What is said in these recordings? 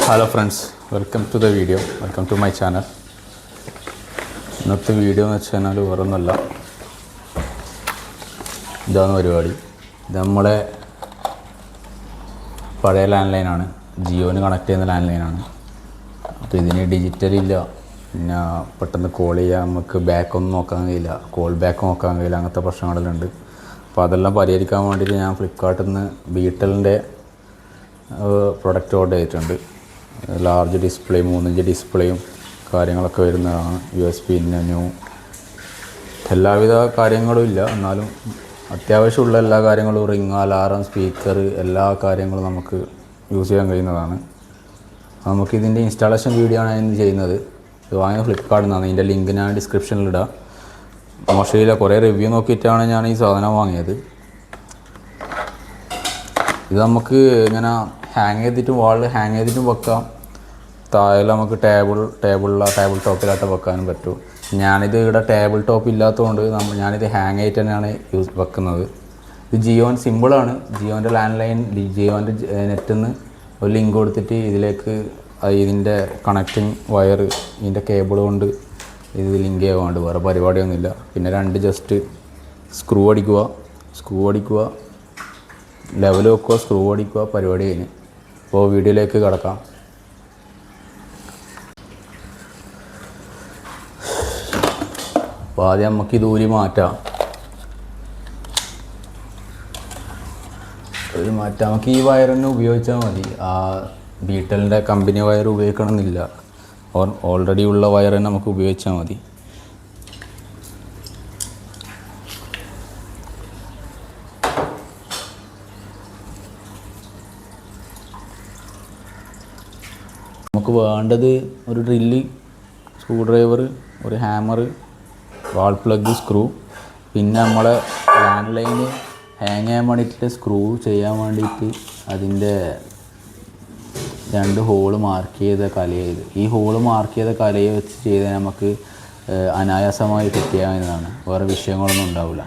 Hello friends, welcome to the video, welcome to my channel. ഇന്നത്തെ video എന്ന് വെച്ച് കഴിഞ്ഞാൽ വേറൊന്നുമല്ല, ഇതാണ് പരിപാടി. ഇത് നമ്മളെ പഴയ ലാൻഡ് ലൈനാണ്, ജിയോന് കണക്ട് ചെയ്യുന്ന ലാൻഡ് ലൈനാണ്. അപ്പോൾ ഇതിന് ഡിജിറ്റലില്ല, പിന്നെ പെട്ടെന്ന് കോൾ ചെയ്യാൻ നമുക്ക് ബാക്കൊന്നും നോക്കാൻ കഴിയില്ല, കോൾ ബാക്ക് നോക്കാൻ കഴിയില്ല, അങ്ങനത്തെ പ്രശ്നങ്ങളെല്ലാം ഉണ്ട്. അപ്പോൾ അതെല്ലാം പരിഹരിക്കാൻ വേണ്ടിയിട്ട് ഞാൻ ഫ്ലിപ്കാർട്ടിൽ നിന്ന് ബീറ്റലിൻ്റെ പ്രൊഡക്റ്റ് ഓർഡർ ചെയ്തിട്ടുണ്ട്. ലാർജ് ഡിസ്പ്ലേ, 3 ഇഞ്ച് ഡിസ്പ്ലേയും കാര്യങ്ങളൊക്കെ വരുന്നതാണ്. USB ന്യൂ എല്ലാവിധ കാര്യങ്ങളും ഇല്ല, എന്നാലും അത്യാവശ്യമുള്ള എല്ലാ കാര്യങ്ങളും, റിങ്, അലാറം, സ്പീക്കർ, എല്ലാ കാര്യങ്ങളും നമുക്ക് യൂസ് ചെയ്യാൻ കഴിയുന്നതാണ്. നമുക്കിതിൻ്റെ ഇൻസ്റ്റാളേഷൻ വീഡിയോ ആണ് ഞാൻ ചെയ്യുന്നത്. ഇത് വാങ്ങിയത് ഫ്ലിപ്കാർട്ടിൽ നിന്നാണ്. ഇതിൻ്റെ ലിങ്ക് ഞാൻ ഡിസ്ക്രിപ്ഷനിലിടാം. മോശമില്ല, കുറേ റിവ്യൂ നോക്കിയിട്ടാണ് ഞാൻ ഈ സാധനം വാങ്ങിയത്. ഇത് നമുക്ക് ഇങ്ങനെ ഹാങ് ചെയ്തിട്ടും വാളിൽ ഹാങ് ചെയ്തിട്ടും വെക്കാം. താഴെ നമുക്ക് ടേബിൾ ടോപ്പിലായിട്ട് വെക്കാനും പറ്റും. ഞാനിത് ഇവിടെ ടേബിൾ ടോപ്പ് ഇല്ലാത്തതുകൊണ്ട് ഞാനിത് ഹാങ് ആയിട്ട് തന്നെയാണ് വെക്കുന്നത്. ഇത് ജിയോൻ സിമ്പിളാണ്. ജിയോൻ്റെ ലാൻഡ് ലൈൻ, ജിയോൻ്റെ നെറ്റിൽ നിന്ന് ഒരു ലിങ്ക് കൊടുത്തിട്ട് ഇതിലേക്ക് ഇതിൻ്റെ കണക്റ്റിംഗ് വയർ, ഇതിൻ്റെ കേബിൾ കൊണ്ട് ഇത് ലിങ്ക് ചെയ്യാണ്ട്, വേറെ പരിപാടിയൊന്നുമില്ല. പിന്നെ 2 ജസ്റ്റ് സ്ക്രൂ അടിക്കുക, ലെവൽ വെക്കുക, സ്ക്രൂ അടിക്കുക, പരിപാടി കഴിഞ്ഞ്. അപ്പോൾ വീഡിയോയിലേക്ക് കിടക്കാം. അപ്പോൾ ആദ്യം നമുക്ക് ഇത് ഊരി മാറ്റാം. നമുക്ക് ഈ വയർ തന്നെ ഉപയോഗിച്ചാൽ മതി. ആ ബീറ്റലിൻ്റെ കമ്പനി വയർ ഉപയോഗിക്കണമെന്നില്ല, ഓൾറെഡി ഉള്ള വയർ തന്നെ നമുക്ക് ഉപയോഗിച്ചാൽ മതി. നമുക്ക് വേണ്ടത് ഒരു ഡ്രില്ല്, സ്ക്രൂ ഡ്രൈവർ, ഒരു ഹാമർ, വാൾ പ്ലഗ്, സ്ക്രൂ, പിന്നെ നമ്മളെ ലാൻഡ് ലൈന് ഹാങ് ചെയ്യാൻ വേണ്ടിയിട്ട് സ്ക്രൂ ചെയ്യാൻ വേണ്ടിയിട്ട് അതിൻ്റെ 2 ഹോള് മാർക്ക് ചെയ്ത കലയത്. ഈ ഹോള് മാർക്ക് ചെയ്ത കലയെ വെച്ച് ചെയ്താൽ നമുക്ക് അനായാസമായി ഫിറ്റ് ചെയ്യാവുന്നതാണ്, വേറെ വിഷയങ്ങളൊന്നും ഉണ്ടാവില്ല.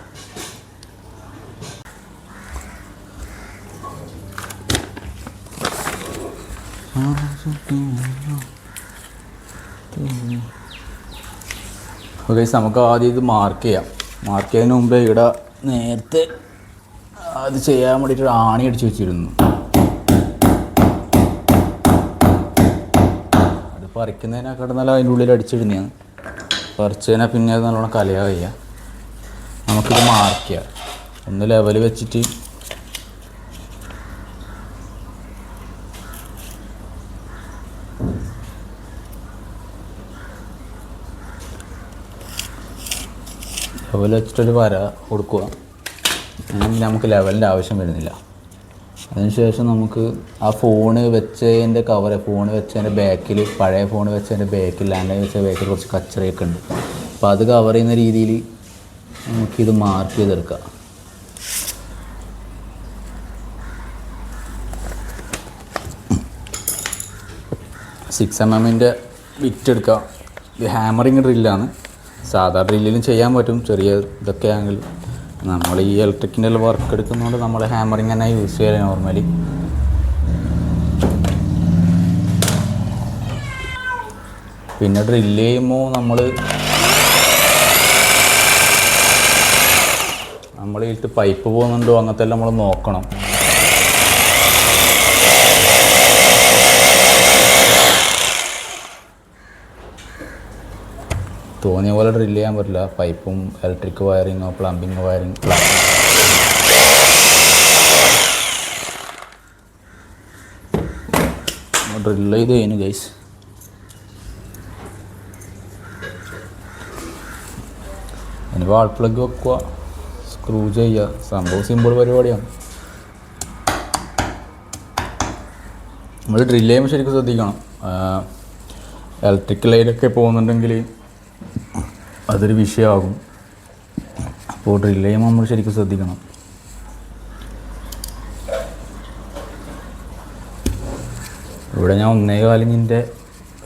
ഓക്കെ, നമുക്ക് ആദ്യം ഇത് മാർക്ക് ചെയ്യാം. മാർക്ക് ചെയ്യുന്നതിന് മുമ്പേ ഇവിടെ നേരത്തെ അത് ചെയ്യാൻ വേണ്ടിയിട്ട് ആണി അടിച്ച് വെച്ചിരുന്നു. അത് പറിക്കുന്നതിനൊക്കെ നല്ല അതിൻ്റെ ഉള്ളിൽ അടിച്ചിടുന്നതാണ്. പറിച്ചതിനാൽ പിന്നെ അത് നല്ലോണം കലയാ കഴിയുക. നമുക്കിത് മാർക്ക് ചെയ്യാം. ഒന്ന് ലെവൽ വെച്ചിട്ട് ലെവൽ വെച്ചിട്ടൊരു വര കൊടുക്കുക. അങ്ങനെ നമുക്ക് ലെവലിൻ്റെ ആവശ്യം വരുന്നില്ല. അതിനുശേഷം നമുക്ക് ആ ഫോണ് വെച്ചതിൻ്റെ കവറ്, ഫോൺ വെച്ചതിൻ്റെ ബാക്കിൽ, പഴയ ഫോൺ വെച്ചതിൻ്റെ ബാക്കിൽ, ലാൻഡ് ലൈൻ വെച്ച ബാക്കിൽ കുറച്ച് കച്ചറയൊക്കെ ഉണ്ട്. അപ്പോൾ അത് കവർ ചെയ്യുന്ന രീതിയിൽ നമുക്കിത് മാർക്ക് ചെയ്തെടുക്കാം. സിക്സ് mm ബിറ്റ് എടുക്കാം. ഇത് ഹാമറിങ് ഡ്രില്ലാണ്. സാധാ ഡ്രില്ലിലും ചെയ്യാൻ പറ്റും, ചെറിയ ഇതൊക്കെ ആണെങ്കിൽ. നമ്മൾ ഈ ഇലക്ട്രിക്കിൻ്റെ വർക്ക് എടുക്കുന്നതുകൊണ്ട് നമ്മൾ ഹാമറിങ് തന്നെ യൂസ് ചെയ്യാൻ നോർമലി. പിന്നെ ഡ്രില്ല് ചെയ്യുമ്പോൾ നമ്മൾ ഇതിട്ട് പൈപ്പ് പോകുന്നുണ്ടോ അങ്ങനത്തെ എല്ലാം നമ്മൾ നോക്കണം. തോന്നിയ പോലെ ഡ്രില്ല് ചെയ്യാൻ പറ്റില്ല. പൈപ്പും ഇലക്ട്രിക് വയറിങ്ങോ പ്ലംബിങ് വയറിങ് ഡ്രില്ല് ചെയ്ത് കഴിഞ്ഞു ഗൈസ്. ഇനി വാൾ പ്ലഗ് വെക്കുക, സ്ക്രൂ ചെയ്യുക. സംഭവം സിമ്പിൾ പരിപാടിയാണ്. നമ്മൾ ഡ്രില്ല് ചെയ്യുമ്പോൾ ശരിക്കും ശ്രദ്ധിക്കണം. ഇലക്ട്രിക് ലൈനൊക്കെ പോകുന്നുണ്ടെങ്കിൽ അതൊരു വിഷയമാകും. അപ്പോൾ ഡ്രില്ല് ചെയ്യുമ്പോൾ നമ്മൾ ശരിക്കും ശ്രദ്ധിക്കണം. ഇവിടെ ഞാൻ 1.25 ഇഞ്ചിൻ്റെ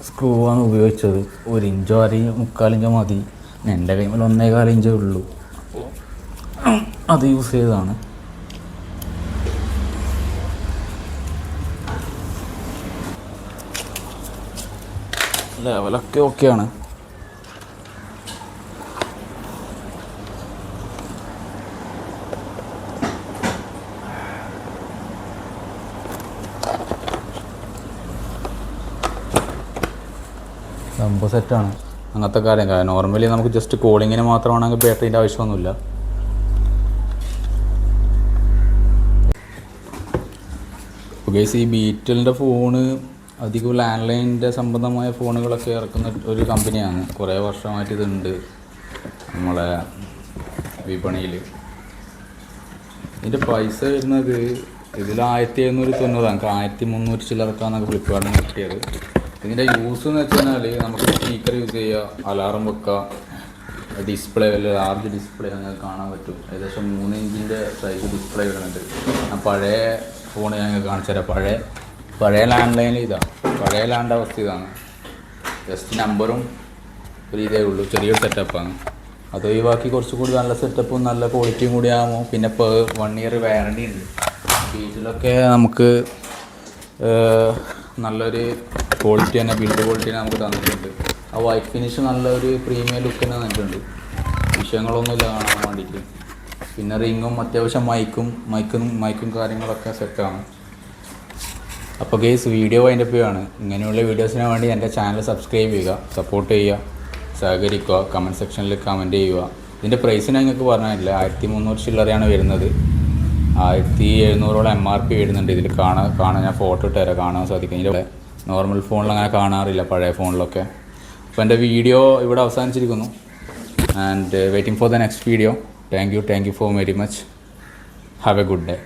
സ്ക്രൂ ആണ് ഉപയോഗിച്ചത്. 1 ഇഞ്ചോ 3/4 ഇഞ്ചോ മതി. എൻ്റെ കൈമിൽ 1.25 ഇഞ്ചേ ഉള്ളൂ, അപ്പോൾ അത് യൂസ് ചെയ്തതാണ്. ലെവലൊക്കെ ഓക്കെയാണ്. സംഭവം സെറ്റാണ്. അങ്ങനത്തെ കാര്യം നോർമലി നമുക്ക് ജസ്റ്റ് കോളിങ്ങിന് മാത്രമാണെങ്കിൽ ബാറ്ററീൻ്റെ ആവശ്യമൊന്നുമില്ല. ഗൈസ്, ഈ ബീറ്റലിൻ്റെ ഫോണ് അധികം ലാൻഡ് ലൈനിൻ്റെ സംബന്ധമായ ഫോണുകളൊക്കെ ഇറക്കുന്ന ഒരു കമ്പനിയാണ്. കുറേ വർഷമായിട്ട് ഇതുണ്ട് നമ്മളെ വിപണിയിൽ. ഇതിൻ്റെ പൈസ വരുന്നത് ഇതിൽ 1790, നമുക്ക് 1300 ചില്ലറക്കാന്നൊക്കെ ഫ്ലിപ്കാർട്ടിൽ കിട്ടിയത്. ഇതിൻ്റെ യൂസ് എന്ന് വെച്ച് കഴിഞ്ഞാൽ നമുക്ക് സ്പീക്കർ യൂസ് ചെയ്യുക, അലാറം വെക്കുക, ഡിസ്പ്ലേ വലിയ ലാർജ് ഡിസ്പ്ലേ നിങ്ങൾക്ക് കാണാൻ പറ്റും. ഏകദേശം 3 ഇഞ്ചിൻ്റെ സൈസ് ഡിസ്പ്ലേ വരുന്നുണ്ട്. ഞാൻ പഴയ ഫോൺ ഞങ്ങൾക്ക് കാണിച്ചു തരാം. പഴയ ലാൻഡ് ലൈനിൽ ഇതാണ്, പഴയ ലാൻഡ് അവസ്ഥ ഇതാണ്. ജസ്റ്റ് നമ്പറും ഒരു ഇതേ ഉള്ളൂ, ചെറിയൊരു സെറ്റപ്പാണ്. അത് ഒഴിവാക്കി കുറച്ചുകൂടി നല്ല സെറ്റപ്പും നല്ല ക്വാളിറ്റിയും കൂടി ആകുമ്പോൾ പിന്നെ ഇപ്പോൾ 1 ഇയർ വാറണ്ടി ഉണ്ട്. വീട്ടിലൊക്കെ നമുക്ക് നല്ലൊരു ക്വാളിറ്റി തന്നെ, ബിൽഡ് ക്വാളിറ്റി തന്നെ നമുക്ക് തന്നിട്ടുണ്ട്. ആ വൈറ്റ് ഫിനിഷ് നല്ലൊരു പ്രീമിയം ലുക്ക് തന്നെ തന്നിട്ടുണ്ട്. വിഷയങ്ങളൊന്നുമില്ല കാണാൻ വേണ്ടിയിട്ട്. പിന്നെ റിങ്ങും അത്യാവശ്യം മൈക്കും കാര്യങ്ങളൊക്കെ സെറ്റാണ്. അപ്പോൾ ഗൈസ്, വീഡിയോ വൈൻഡപ്പ് ചെയ്യുകയാണ്. ഇങ്ങനെയുള്ള വീഡിയോസിന് വേണ്ടി എൻ്റെ ചാനൽ സബ്സ്ക്രൈബ് ചെയ്യുക, സപ്പോർട്ട് ചെയ്യുക, സഹകരിക്കുക, കമൻറ്റ് സെക്ഷനിൽ കമൻറ്റ് ചെയ്യുക. ഇതിൻ്റെ പ്രൈസ് നിങ്ങൾക്ക് പറഞ്ഞില്ല, 1300 ചില്ലറയാണ് വരുന്നത്. 1700 MRP വരുന്നുണ്ട്. ഇതിൽ കാണാൻ ഞാൻ ഫോട്ടോ ഇട്ട് തരാം, കാണാൻ സാധിക്കും. ഇതിൻ്റെ നോർമൽ ഫോണിൽ അങ്ങനെ കാണാറില്ല, പഴയ ഫോണിലൊക്കെ. അപ്പോൾ എൻ്റെ വീഡിയോ ഇവിടെ അവസാനിച്ചിരിക്കുന്നു. And waiting for the next video. Thank you for very much. Have a good day.